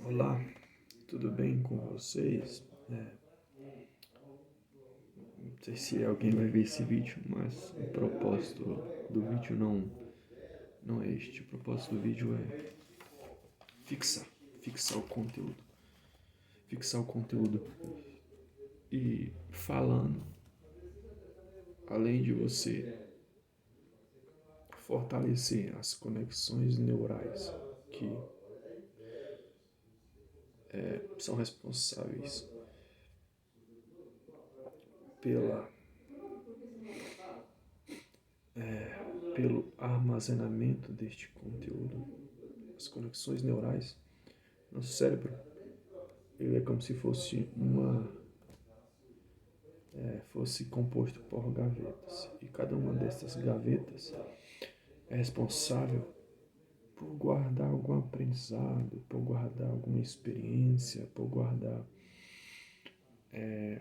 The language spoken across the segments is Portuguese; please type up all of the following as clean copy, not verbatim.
Olá, tudo bem com vocês? Não sei se alguém vai ver esse vídeo, mas o propósito do vídeo não é este. O propósito do vídeo é fixar, fixar o conteúdo, fixar o conteúdo e falando, além de você fortalecer as conexões neurais que são responsáveis pela, pelo armazenamento deste conteúdo. As conexões neurais, nosso cérebro, ele é como se fosse fosse composto por gavetas. E cada uma dessas gavetas é responsável por guardar algum aprendizado, por guardar alguma experiência, por guardar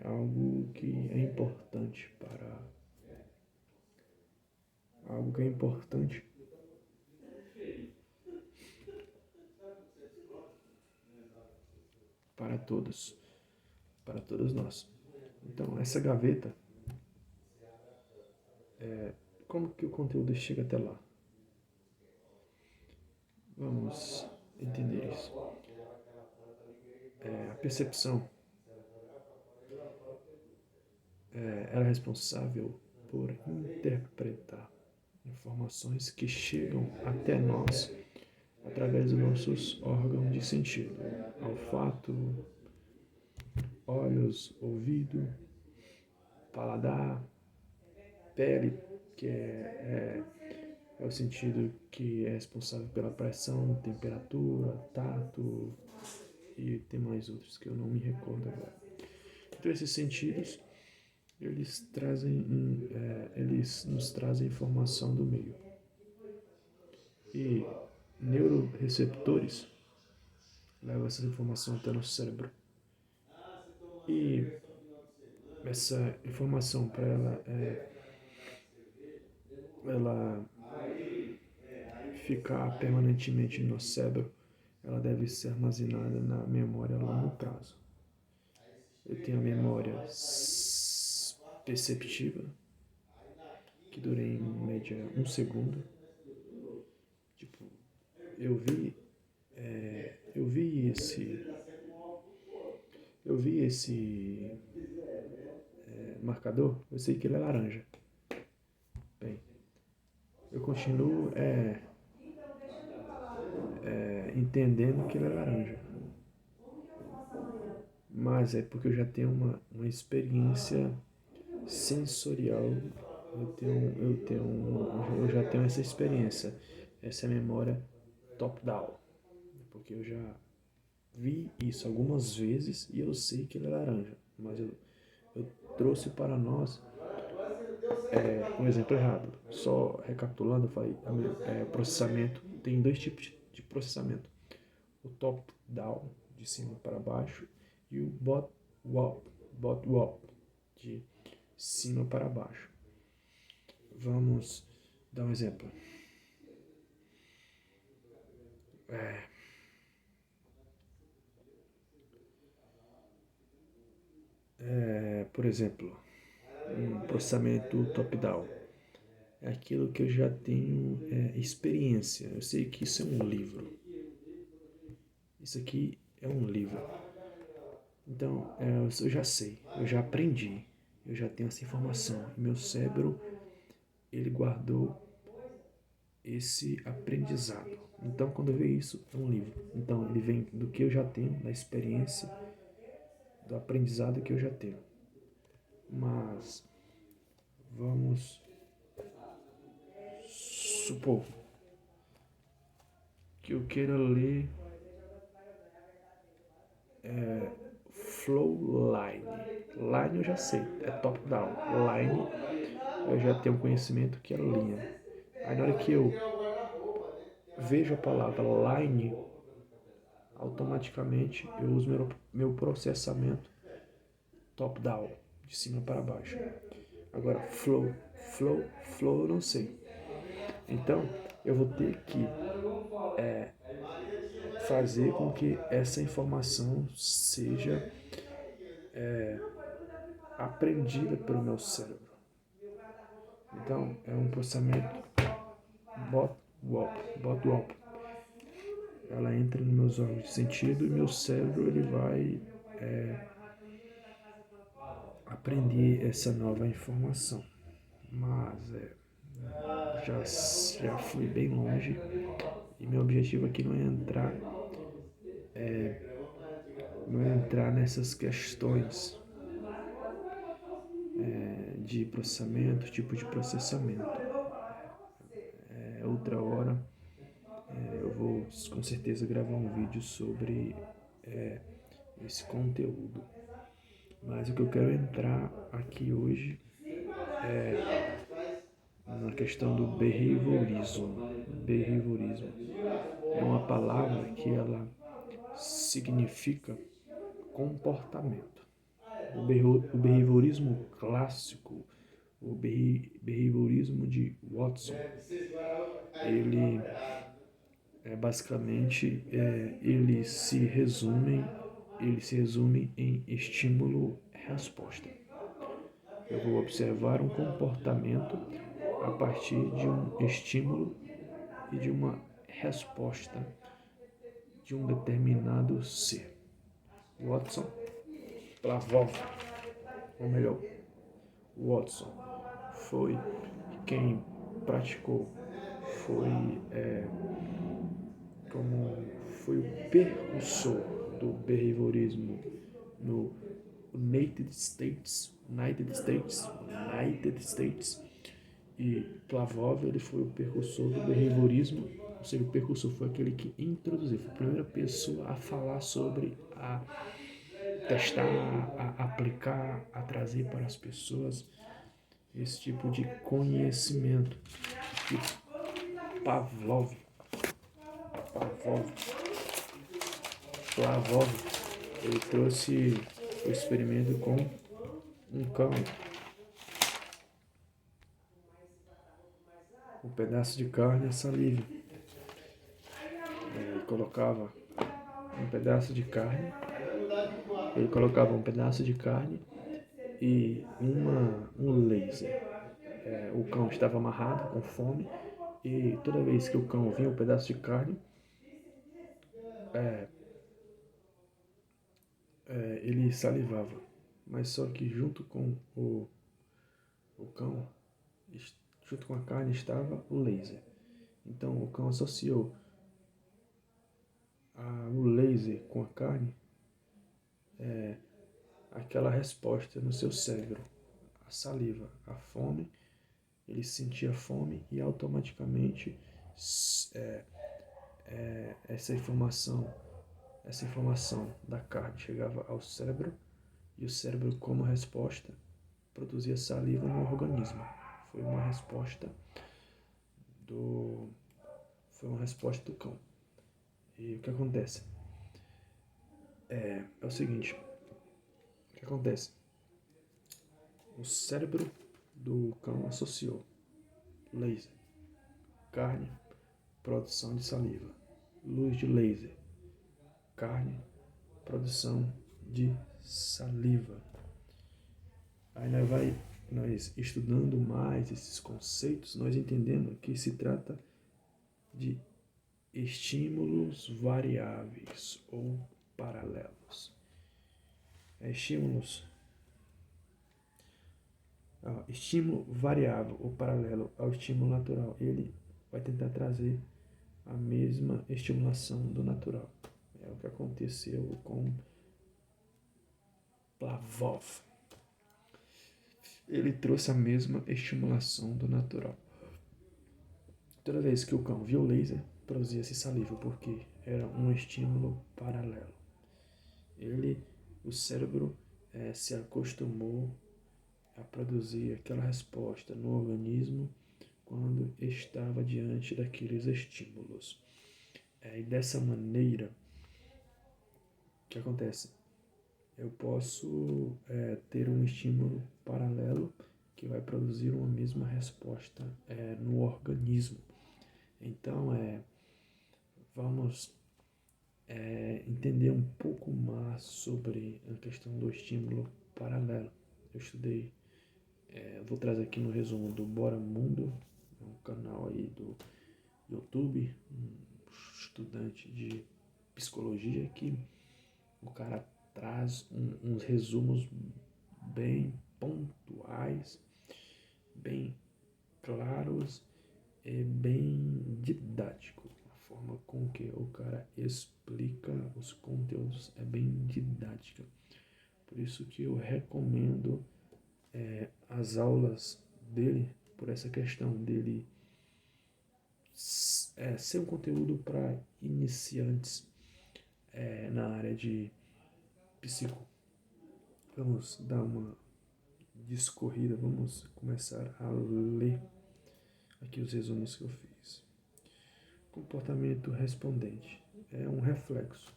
algo que é importante algo que é importante para todos, para todos nós. Então, essa gaveta, como que o conteúdo chega até lá? Vamos entender isso. A percepção era responsável por interpretar informações que chegam até nós através dos nossos órgãos de sentido: olfato, olhos, ouvido, paladar, pele, que é o sentido que é responsável pela pressão, temperatura, tato e tem mais outros que eu não me recordo agora. Então esses sentidos eles nos trazem informação do meio. E neuroreceptores levam essa informação até o nosso cérebro. E essa informação, para ela ficar permanentemente no nosso cérebro, ela deve ser armazenada na memória a longo prazo. Eu tenho a memória perceptiva, que dura em média 1 segundo. Tipo, eu vi, eu vi esse, eu vi esse marcador, eu sei que ele é laranja. Bem, eu continuo entendendo que ele é laranja. Mas é porque eu já tenho uma experiência sensorial, eu já tenho essa experiência, essa é a memória top-down, porque eu já vi isso algumas vezes e eu sei que ele é laranja, mas eu trouxe para nós um exemplo errado. Só recapitulando, eu falei, processamento, tem dois tipos de processamento: o top-down, de cima para baixo, e o bottom-up, de cima para baixo. Vamos dar um exemplo. Por exemplo, um processamento top-down é aquilo que eu já tenho experiência. Eu sei que isso é um livro. Isso aqui é um livro. Então, eu já sei, eu já aprendi, eu já tenho essa informação. E meu cérebro, ele guardou esse aprendizado. Então, quando eu vejo isso, é um livro. Então, ele vem do que eu já tenho, da experiência, do aprendizado que eu já tenho. Mas, vamos supor que eu queira ler Flow Line. Line eu já sei, é top-down. Line eu já tenho conhecimento que é linha. Aí na hora que eu vejo a palavra line, automaticamente eu uso meu processamento top-down, de cima para baixo. Agora, flow eu não sei. Então, eu vou ter que fazer com que essa informação seja aprendida pelo meu cérebro. Então, é um processamento bottom-up. Ela entra nos meus órgãos de sentido e meu cérebro ele vai aprender essa nova informação. Mas já fui bem longe e meu objetivo aqui não é entrar nessas questões de processamento, tipo de processamento. Outra hora eu vou com certeza gravar um vídeo sobre esse conteúdo. Mas o que eu quero entrar aqui hoje na questão do behaviorismo. Behaviorismo é uma palavra que ela significa comportamento. O behaviorismo clássico, o behaviorismo de Watson, ele basicamente ele se resume em estímulo-resposta. Eu vou observar um comportamento a partir de um estímulo e de uma resposta de um determinado ser. Watson, Pavlov, ou melhor, Watson foi quem praticou, foi o precursor do behaviorismo no United States, e Pavlov ele foi o precursor do behaviorismo, ou seja, o precursor foi aquele que introduziu, foi a primeira pessoa a falar sobre, a testar, a aplicar, a trazer para as pessoas esse tipo de conhecimento. E Pavlov, ele trouxe o experimento com um cão, um pedaço de carne e saliva. Ele colocava um pedaço de carne, e um laser. O cão estava amarrado com fome e toda vez que o cão via um pedaço de carne, ele salivava. Mas só que junto com o cão, junto com a carne estava o laser. Então o cão associou o laser com a carne, aquela resposta no seu cérebro, a saliva, a fome. Ele sentia fome e automaticamente essa informação da carne chegava ao cérebro e o cérebro, como resposta, produzia saliva no organismo. Foi uma resposta do cão. E o que acontece? É o seguinte, o que acontece? O cérebro do cão associou laser, carne, produção de saliva, luz de laser, carne, produção de saliva. Aí nós estudando mais esses conceitos, nós entendendo que se trata de estímulos variáveis ou paralelos. Estímulo variável ou paralelo ao estímulo natural, ele vai tentar trazer a mesma estimulação do natural. É o que aconteceu com Pavlov. Ele trouxe a mesma estimulação do natural. Toda vez que o cão via o laser, produzia-se saliva, porque era um estímulo paralelo. O cérebro se acostumou a produzir aquela resposta no organismo quando estava diante daqueles estímulos. E dessa maneira, o que acontece? Eu posso ter um estímulo paralelo que vai produzir uma mesma resposta no organismo. Então, vamos entender um pouco mais sobre a questão do estímulo paralelo. Eu estudei, vou trazer aqui no resumo do Bora Mundo, um canal aí do YouTube, um estudante de psicologia que o cara traz uns resumos bem pontuais, bem claros e bem didáticos. A forma com que o cara explica os conteúdos é bem didática. Por isso que eu recomendo as aulas dele, por essa questão dele ser um conteúdo para iniciantes na área de psico. Vamos dar uma discorrida, vamos começar a ler aqui os resumos que eu fiz. Comportamento respondente é um reflexo.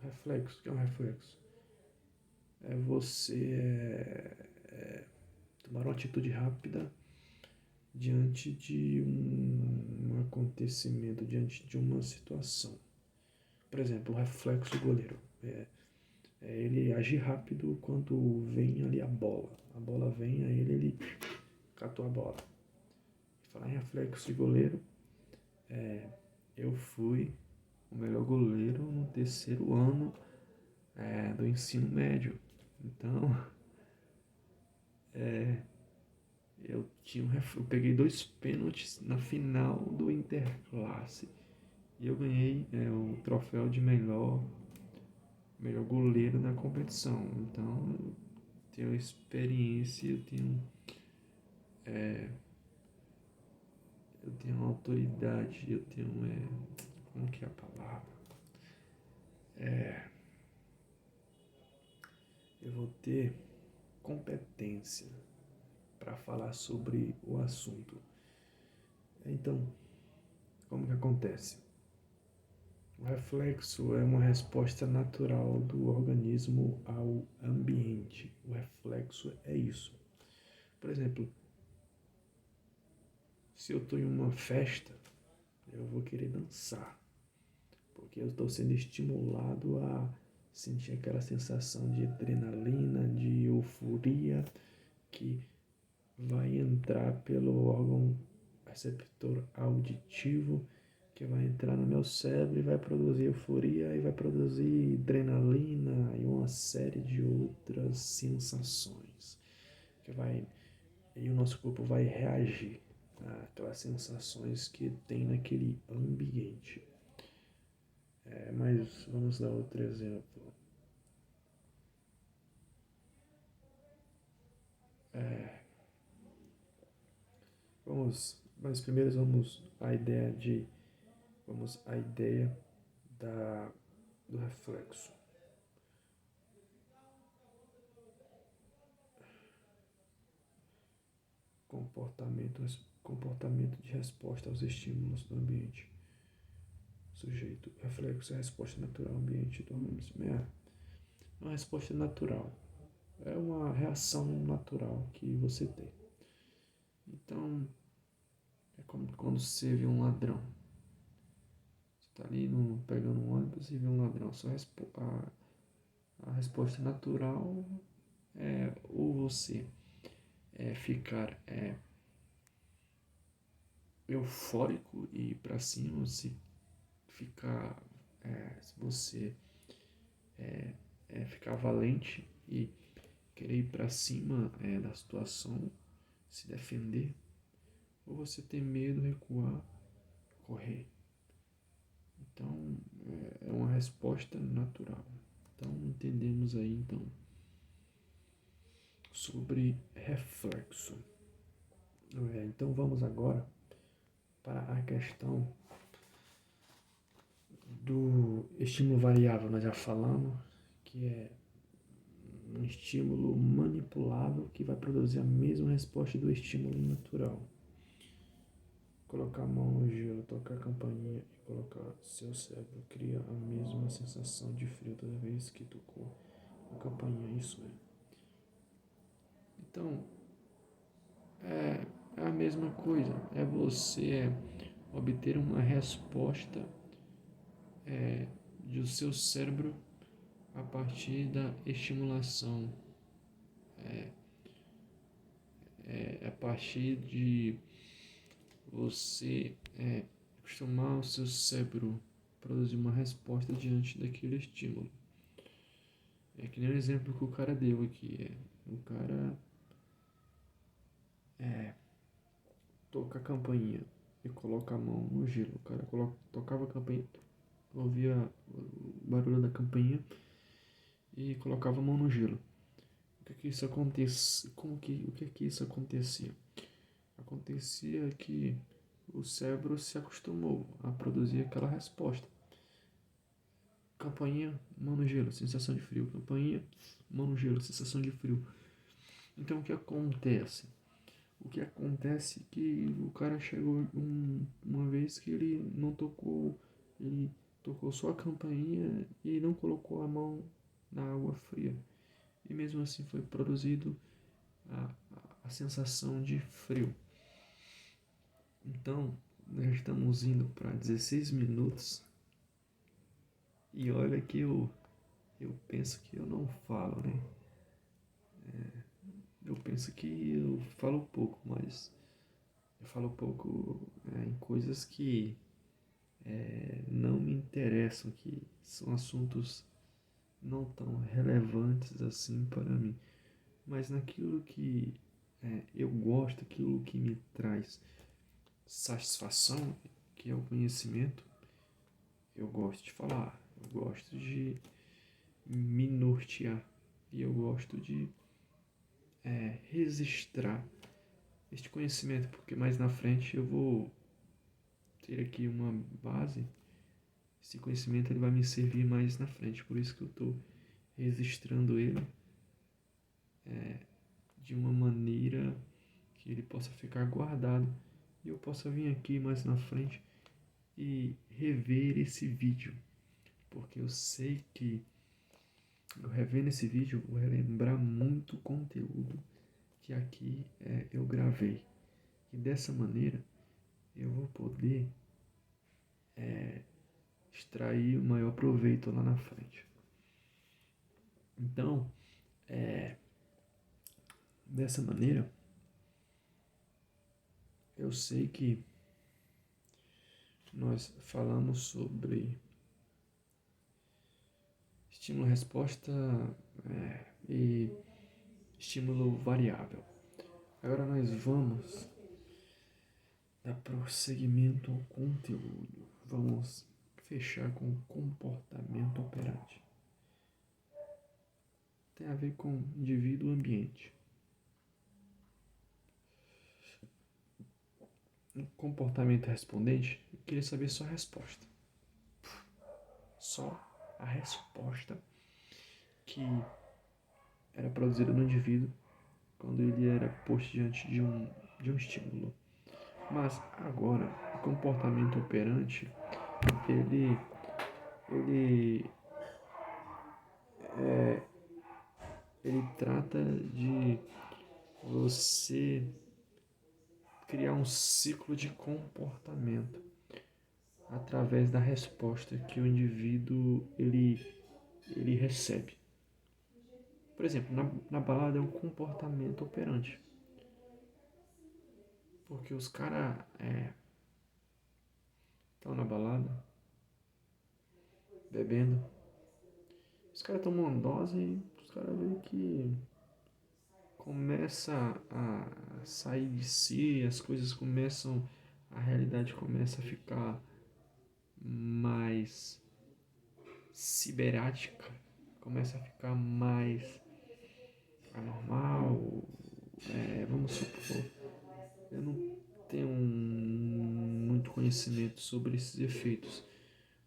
Reflexo, o que é um reflexo? É você tomar uma atitude rápida diante de um acontecimento, diante de uma situação. Por exemplo, o reflexo do goleiro. Ele agir rápido quando vem ali a bola. A bola vem, aí ele catou a bola. Falar em reflexo de goleiro, eu fui o melhor goleiro no terceiro ano do ensino médio. Então, eu peguei 2 pênaltis na final do Interclasse e eu ganhei o troféu de melhor goleiro na competição. Então, eu tenho experiência, eu tenho autoridade, eu tenho, como que é a palavra? Eu vou ter competência para falar sobre o assunto. Então, como que acontece? O reflexo é uma resposta natural do organismo ao ambiente. O reflexo é isso. Por exemplo, se eu estou em uma festa, eu vou querer dançar, porque eu estou sendo estimulado a sentir aquela sensação de adrenalina, de euforia que vai entrar pelo órgão receptor auditivo, que vai entrar no meu cérebro e vai produzir euforia e vai produzir adrenalina e uma série de outras sensações que vai e o nosso corpo vai reagir àquelas sensações que tem naquele ambiente. Mas vamos dar outro exemplo. Mas primeiro vamos à ideia do reflexo. Comportamento de resposta aos estímulos do ambiente. Sujeito, reflexo é a resposta natural ao ambiente do organismo. É uma resposta natural. É uma reação natural que você tem. Então, é como quando você vê um ladrão. Você está ali pegando um ônibus e vê um ladrão. A resposta natural é ou você ficar eufórico e ir para cima, se ficar, se você ficar valente e querer ir para cima da situação, se defender, ou você ter medo, recuar, correr. Então, é uma resposta natural. Então, entendemos aí, então, sobre reflexo. Então, vamos agora para a questão do estímulo variável. Nós já falamos que é um estímulo manipulável que vai produzir a mesma resposta do estímulo natural. Colocar a mão no gelo, tocar a campainha e colocar seu cérebro cria a mesma sensação de frio toda vez que tocou a campainha, isso é. Então, é a mesma coisa, é você obter uma resposta do seu cérebro a partir da estimulação, a partir de você acostumar o seu cérebro a produzir uma resposta diante daquele estímulo. É que nem o exemplo que o cara deu aqui. O cara toca a campainha e coloca a mão no gelo. O cara tocava a campainha, ouvia o barulho da campainha e colocava a mão no gelo. O que isso acontecia? O que isso acontecia? Acontecia que o cérebro se acostumou a produzir aquela resposta. Campainha, mão no gelo, sensação de frio. Campainha, mão no gelo, sensação de frio. Então o que acontece? O que acontece é que o cara chegou uma vez que ele tocou só a campainha e não colocou a mão na água fria. E mesmo assim foi produzido a sensação de frio. Então, nós estamos indo para 16 minutos e olha que eu penso que eu não falo, né? Eu penso que eu falo pouco, mas eu falo pouco em coisas que não me interessam, que são assuntos não tão relevantes assim para mim. Mas naquilo que eu gosto, aquilo que me traz satisfação, que é o conhecimento, eu gosto de falar, eu gosto de me nortear e eu gosto de registrar este conhecimento, porque mais na frente eu vou ter aqui uma base. Esse conhecimento ele vai me servir mais na frente, por isso que eu estou registrando ele de uma maneira que ele possa ficar guardado e eu possa vir aqui mais na frente e rever esse vídeo, porque eu sei que eu revendo esse vídeo eu vou relembrar muito conteúdo que aqui eu gravei e dessa maneira eu vou poder extrair o maior proveito lá na frente. Então, dessa maneira, eu sei que nós falamos sobre estímulo-resposta e estímulo variável. Agora nós vamos dar prosseguimento ao conteúdo. Vamos fechar com o comportamento operante. Tem a ver com indivíduo e ambiente. O comportamento respondente, eu queria saber só a resposta. Só a resposta que era produzida no indivíduo quando ele era posto diante de um estímulo. Mas agora, o comportamento operante, ele trata de você criar um ciclo de comportamento através da resposta que o indivíduo ele recebe. Por exemplo, na balada é um comportamento operante. Porque os caras estão na balada, bebendo. Os caras tomam uma dose e os caras veem que começa a sair de si, as coisas começam, a realidade começa a ficar mais ciberática, começa a ficar mais anormal. Vamos supor, eu não tenho muito conhecimento sobre esses efeitos,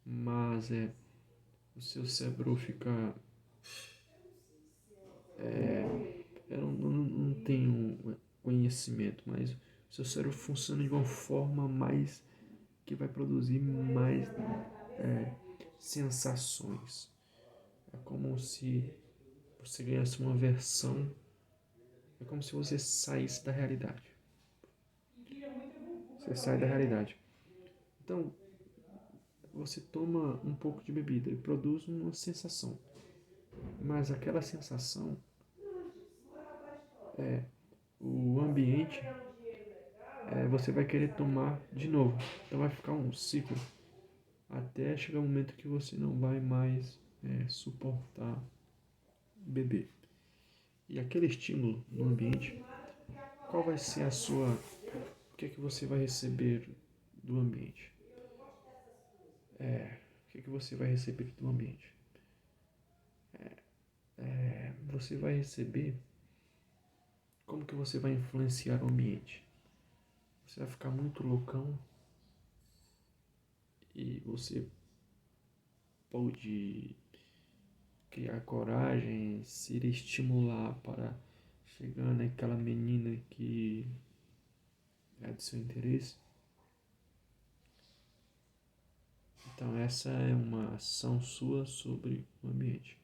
mas o seu cérebro fica. Eu não tenho conhecimento, mas o seu cérebro funciona de uma forma mais que vai produzir mais sensações. É como se você ganhasse uma versão, é como se você saísse da realidade. Você sai da realidade. Então, você toma um pouco de bebida e produz uma sensação, mas aquela sensação, o ambiente, você vai querer tomar de novo. Então vai ficar um ciclo até chegar um momento que você não vai mais suportar beber. E aquele estímulo no ambiente, qual vai ser a sua, o que é que você vai receber do ambiente? O que é que você vai receber do ambiente? Você vai receber, como que você vai influenciar o ambiente? Você vai ficar muito loucão e você pode criar coragem, se estimular para chegar naquela menina que é do seu interesse. Então essa é uma ação sua sobre o ambiente.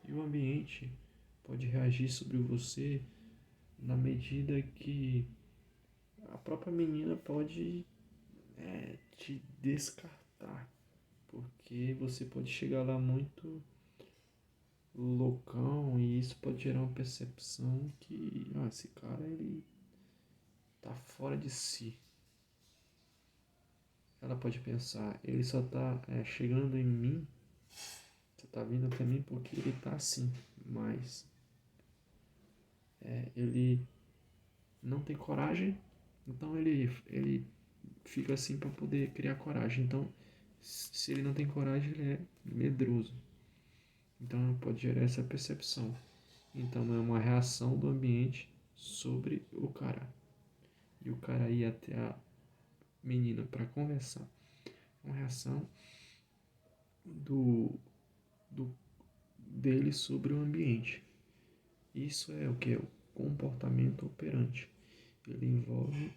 E o ambiente pode reagir sobre você na medida que a própria menina pode te descartar, porque você pode chegar lá muito loucão e isso pode gerar uma percepção que esse cara ele tá fora de si. Ela pode pensar, ele só tá chegando em mim, só tá vindo até mim porque ele tá assim, mas ele não tem coragem, então ele fica assim para poder criar coragem. Então, se ele não tem coragem, ele é medroso. Então, pode gerar essa percepção. Então, é uma reação do ambiente sobre o cara. E o cara ir até a menina para conversar. Uma reação do, do dele sobre o ambiente. Isso é o que? É o comportamento operante. Ele envolve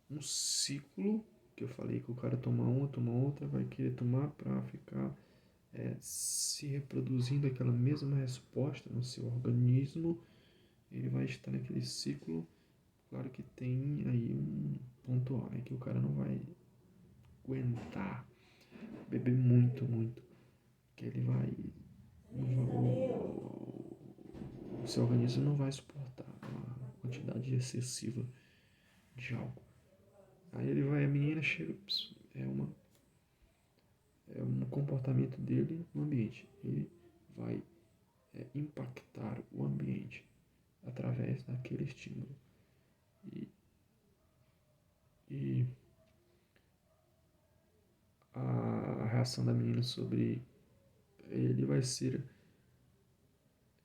um ciclo que eu falei que o cara toma outra, vai querer tomar para ficar se reproduzindo aquela mesma resposta no seu organismo. Ele vai estar naquele ciclo. Claro que tem aí um ponto A, que o cara não vai aguentar beber muito, que ele vai, o seu organismo não vai suportar uma quantidade excessiva de álcool. Aí ele vai, a menina chega, é um comportamento dele no ambiente. Ele vai impactar o ambiente através daquele estímulo. E a reação da menina sobre ele vai ser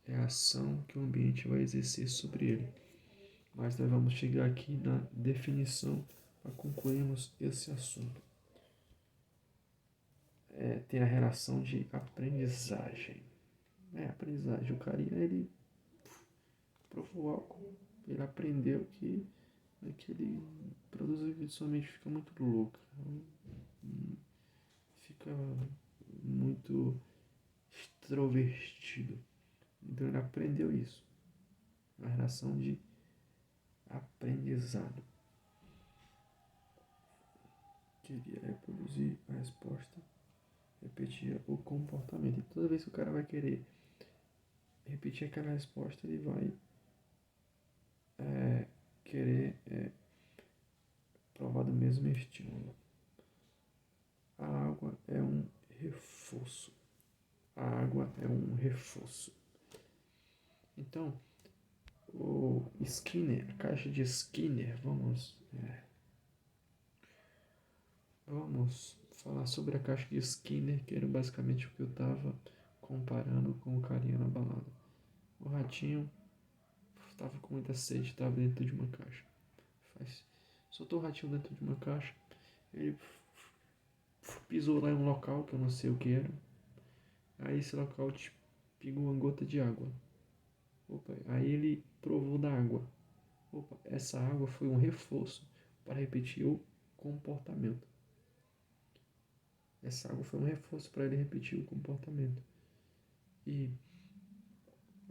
a ação que o ambiente vai exercer sobre ele. Mas nós vamos chegar aqui na definição para concluirmos esse assunto. Tem a relação de aprendizagem. Aprendizagem. O carinha, ele provou álcool, ele aprendeu que aquele produz que sua mente fica muito louca, fica muito extrovertido. Então ele aprendeu isso. A relação de aprendizado. Queria reproduzir a resposta, repetia o comportamento. E toda vez que o cara vai querer repetir aquela resposta, ele vai querer provar do mesmo estímulo. A água é um reforço. A água é um reforço. Então, o Skinner, a caixa de Skinner, vamos falar sobre a caixa de Skinner, que era basicamente o que eu estava comparando com o carinha na balada. O ratinho estava com muita sede, estava dentro de uma caixa. Soltou o ratinho dentro de uma caixa, ele pisou lá em um local que eu não sei o que era. Aí esse local pingou uma gota de água. Aí ele provou da água. Essa água foi um reforço para repetir o comportamento. Essa água foi um reforço para ele repetir o comportamento. E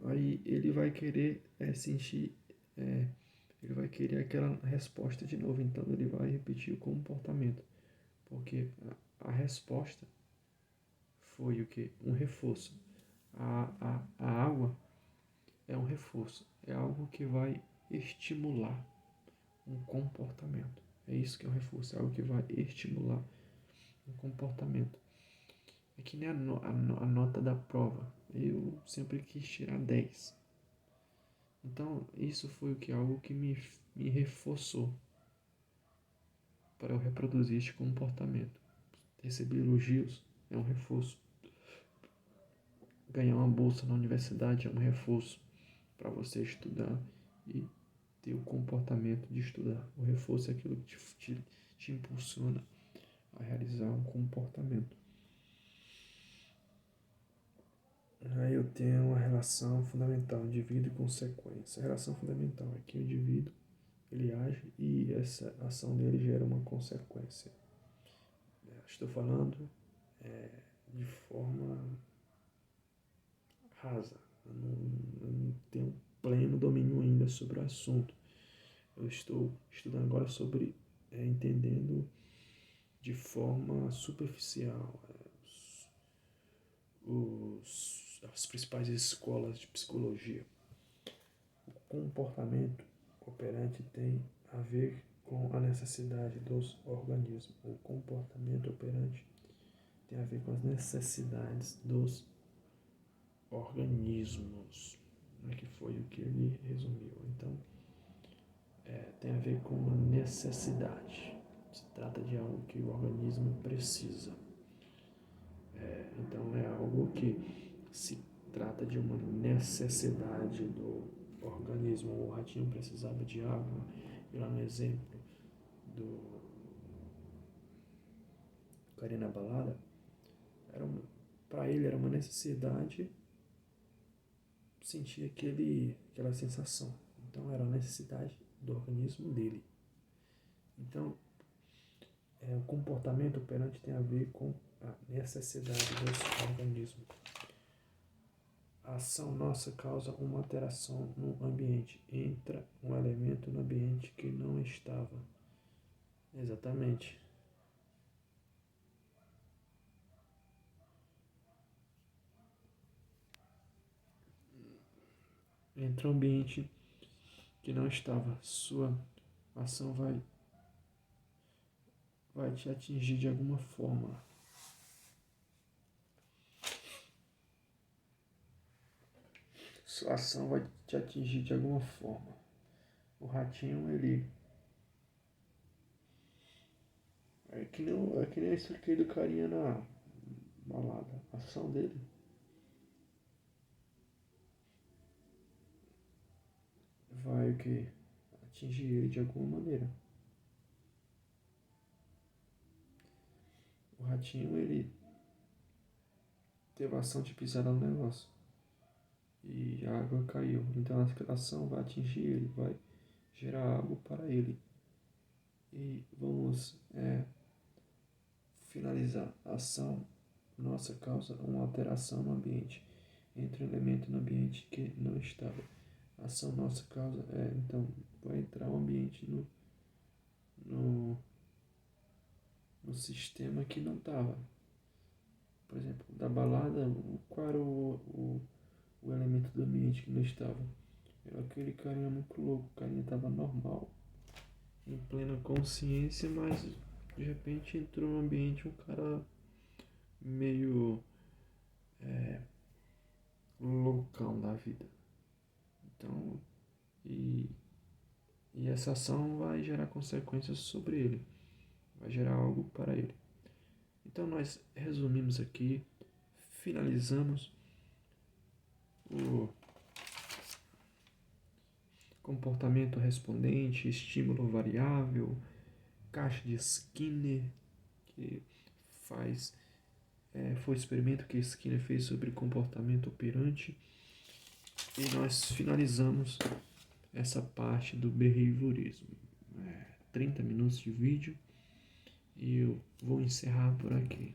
aí ele vai querer sentir, ele vai querer aquela resposta de novo. Então ele vai repetir o comportamento. que a resposta foi o que? Um reforço. A água é um reforço, é algo que vai estimular um comportamento. É isso que é um reforço, é algo que vai estimular um comportamento. É que nem a nota da prova. Eu sempre quis tirar 10. Então, isso foi algo que me reforçou para eu reproduzir este comportamento. Receber elogios é um reforço. Ganhar uma bolsa na universidade é um reforço para você estudar e ter o comportamento de estudar. O reforço é aquilo que te impulsiona a realizar um comportamento. Aí eu tenho uma relação fundamental, indivíduo e consequência. A relação fundamental é que o indivíduo ele age e essa ação dele gera uma consequência. Estou falando de forma rasa. Eu não tenho pleno domínio ainda sobre o assunto. Eu estou estudando agora sobre entendendo de forma superficial as principais escolas de psicologia. O comportamento operante tem a ver com a necessidade dos organismos. O comportamento operante tem a ver com as necessidades dos organismos, né, que foi o que ele resumiu. Então, tem a ver com uma necessidade. Se trata de algo que o organismo precisa. Então, é algo que se trata de uma necessidade do organismo. O ratinho precisava de água. E lá no exemplo do Carinha na balada, para ele era uma necessidade sentir aquela sensação. Então era a necessidade do organismo dele. Então, o comportamento operante tem a ver com a necessidade dos organismos. A ação nossa causa uma alteração no ambiente. Entra um elemento no ambiente que não estava. Exatamente. Entra um ambiente que não estava. Sua ação vai te atingir de alguma forma. Sua ação vai te atingir de alguma forma. O ratinho, ele... É que nem eu expliquei do carinha na balada. A ação dele vai o que? Atingir ele de alguma maneira. O ratinho, ele teve a ação de pisar no negócio. E a água caiu. Então a ação vai atingir ele, vai gerar algo para ele. E vamos finalizar. A ação nossa causa uma alteração no ambiente. Entra um elemento no ambiente que não estava. A ação nossa causa então vai entrar um ambiente no sistema que não estava. Por exemplo, da balada, qual era o elemento do ambiente que não estava? Era aquele carinha muito louco, o carinha estava normal, em plena consciência, mas de repente entrou no ambiente um cara meio loucão da vida. Então, e essa ação vai gerar consequências sobre ele, vai gerar algo para ele. Então nós resumimos aqui, finalizamos o comportamento respondente, estímulo variável, caixa de Skinner, que foi o experimento que Skinner fez sobre comportamento operante. E nós finalizamos essa parte do behaviorismo. 30 minutos de vídeo e eu vou encerrar por aqui.